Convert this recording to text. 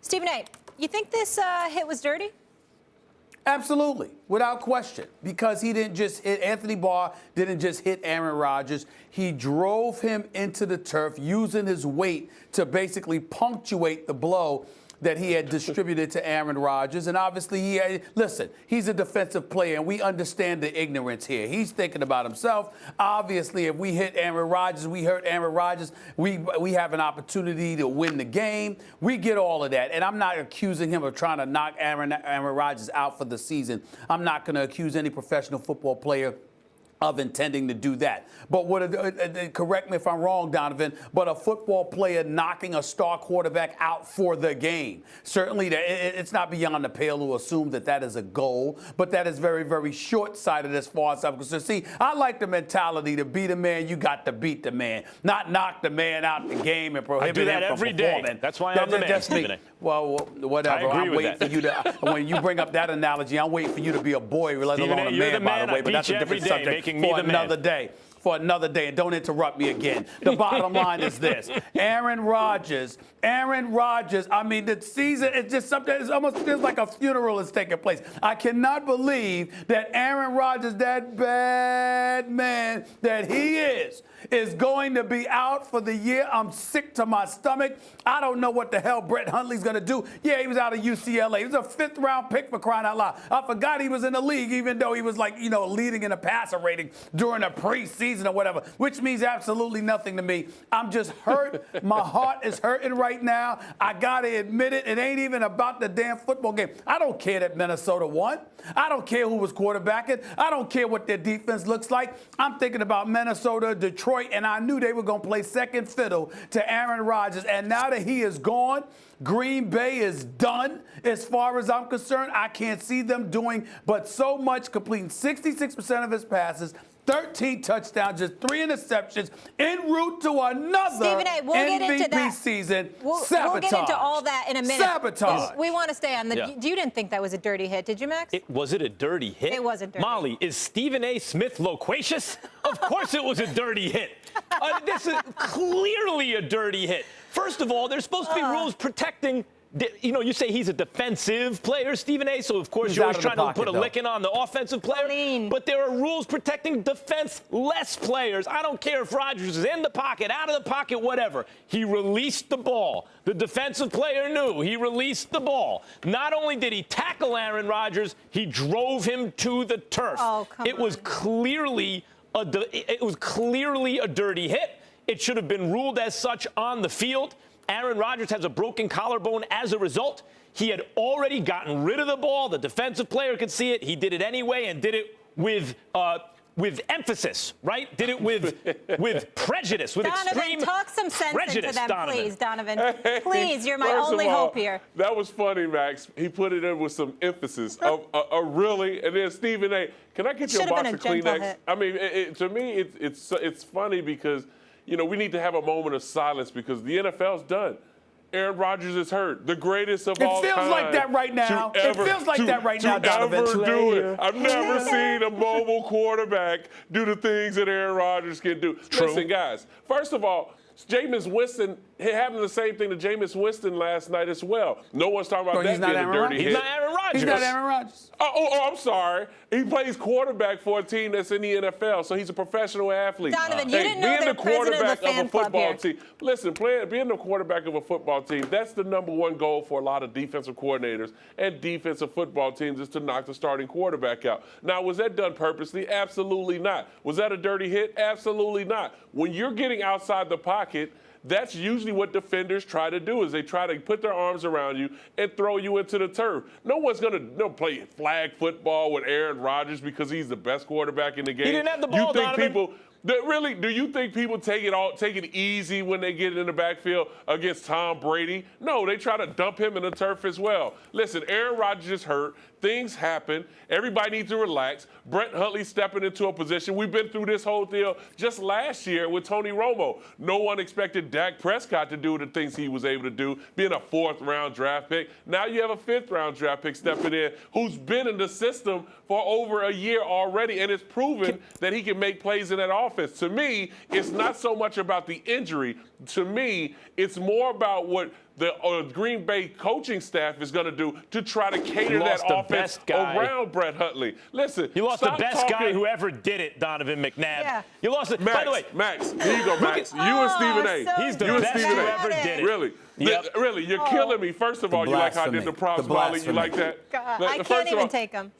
Stephen A., you think this hit was dirty? Absolutely, without question, because he didn't just hit Anthony Barr, didn't just hit Aaron Rodgers. He drove him into the turf using his weight to basically punctuate the blow that he had distributed to Aaron Rodgers. And obviously, listen, he's a defensive player, and we understand the ignorance here. He's thinking about himself. Obviously, if we hit Aaron Rodgers, we hurt Aaron Rodgers, we have an opportunity to win the game. We get all of that. And I'm not accusing him of trying to knock Aaron Rodgers out for the season. I'm not going to accuse any professional football player of intending to do that. But correct me if I'm wrong, Donovan, but a football player knocking a star quarterback out for the game. Certainly, it's not beyond the pale to assume that that is a goal, but that is very, very short-sighted as far as I'm concerned. See, I like the mentality to beat a man, you got to beat the man, not knock the man out the game and prohibit him from performing. I do that every day. That's why I'm the man. That's me. Well, whatever. I agree with that. For you to, when you bring up that analogy, I'm waiting for you to be a boy, let alone a man, by the way. But that's a different subject for another day. And don't interrupt me again. The bottom line is this. Aaron Rodgers, I mean, the season, it's just something, it almost feels like a funeral is taking place. I cannot believe that Aaron Rodgers, that bad man that he is going to be out for the year. I'm sick to my stomach. I don't know what the hell Brett Hundley's going to do. Yeah, he was out of UCLA. He was a fifth-round pick, for crying out loud. I forgot he was in the league, even though he was leading in a passer rating during the preseason or whatever, which means absolutely nothing to me. I'm just hurt. My heart is hurting right now. I got to admit it. It ain't even about the damn football game. I don't care that Minnesota won. I don't care who was quarterbacking. I don't care what their defense looks like. I'm thinking about Minnesota, Detroit, and I knew they were going to play second fiddle to Aaron Rodgers. And now that he is gone, Green Bay is done as far as I'm concerned. I can't see them doing but so much, completing 66% of his passes, 13 touchdowns, just 3 interceptions, en route to another Stephen A., we'll MVP get into that. season. We'll get into all that in a minute. Sabotage. We want to stay on the. Yeah. You didn't think that was a dirty hit, did you, Max? Was it a dirty hit? It was a dirty Molly, hit. is Stephen A. Smith loquacious? Of course it was a dirty hit. This is clearly a dirty hit. First of all, there's supposed to be rules protecting. You say he's a defensive player, Stephen A., so of course you're always trying to put a licking on the offensive player. But there are rules protecting defenseless players. I don't care if Rodgers is in the pocket, out of the pocket, whatever. He released the ball. The defensive player knew. He released the ball. Not only did he tackle Aaron Rodgers, he drove him to the turf. Oh, come it was on. clearly a dirty hit. It should have been ruled as such on the field. Aaron Rodgers has a broken collarbone as a result. He had already gotten rid of the ball. The defensive player could see it. He did it anyway and did it with emphasis, right? Did it with prejudice, with Donovan, extreme talk some sense prejudice, into them, Donovan. please, Donovan. Please, you're my First only of all, hope here. That was funny, Max. He put it in with some emphasis. Really? And then Stephen A., can I get you a box of Kleenex? Hit. I mean, to me, it's funny because, we need to have a moment of silence because the NFL's done. Aaron Rodgers is hurt. The greatest of all time. It feels like that right now. It feels like that right now, Donovan. Do it. I've never seen a mobile quarterback do the things that Aaron Rodgers can do. True. Listen, guys, first of all, Jameis Winston happened the same thing to Jameis Winston last night as well. No one's talking about that being a dirty hit. He's not Aaron Rodgers. He's not Aaron Rodgers. Oh, I'm sorry. He plays quarterback for a team that's in the NFL, so he's a professional athlete. Donovan, you didn't know they're president of the fan club here. Team. Listen, being the quarterback of a football team, that's the #1 goal for a lot of defensive coordinators and defensive football teams is to knock the starting quarterback out. Now, was that done purposely? Absolutely not. Was that a dirty hit? Absolutely not. When you're getting outside the pocket, that's usually what defenders try to do is they try to put their arms around you and throw you into the turf. No one's going to play flag football with Aaron Rodgers because he's the best quarterback in the game. He didn't have the ball, Donovan. Do you think people take it easy when they get in the backfield against Tom Brady? No, they try to dump him in the turf as well. Listen, Aaron Rodgers is hurt. Things happen. Everybody needs to relax. Brett Hundley stepping into a position. We've been through this whole deal just last year with Tony Romo. No one expected Dak Prescott to do the things he was able to do, being a 4th-round draft pick. Now you have a 5th-round draft pick stepping in who's been in the system for over a year already and it's proven that he can make plays in that offense. offense. To me, it's not so much about the injury. To me, it's more about what the Green Bay coaching staff is going to do to try to cater that offense around Brett Hundley. Listen, you lost the best guy who ever did it, Donovan McNabb. Yeah. You lost it. Max, by the way, Max, here you go, Max. You and Stephen A. So he's the best who ever did it. Really? Yep. Really, you're killing me. First of all, you like how I did the props, Molly. You like that? God, I can't even take him.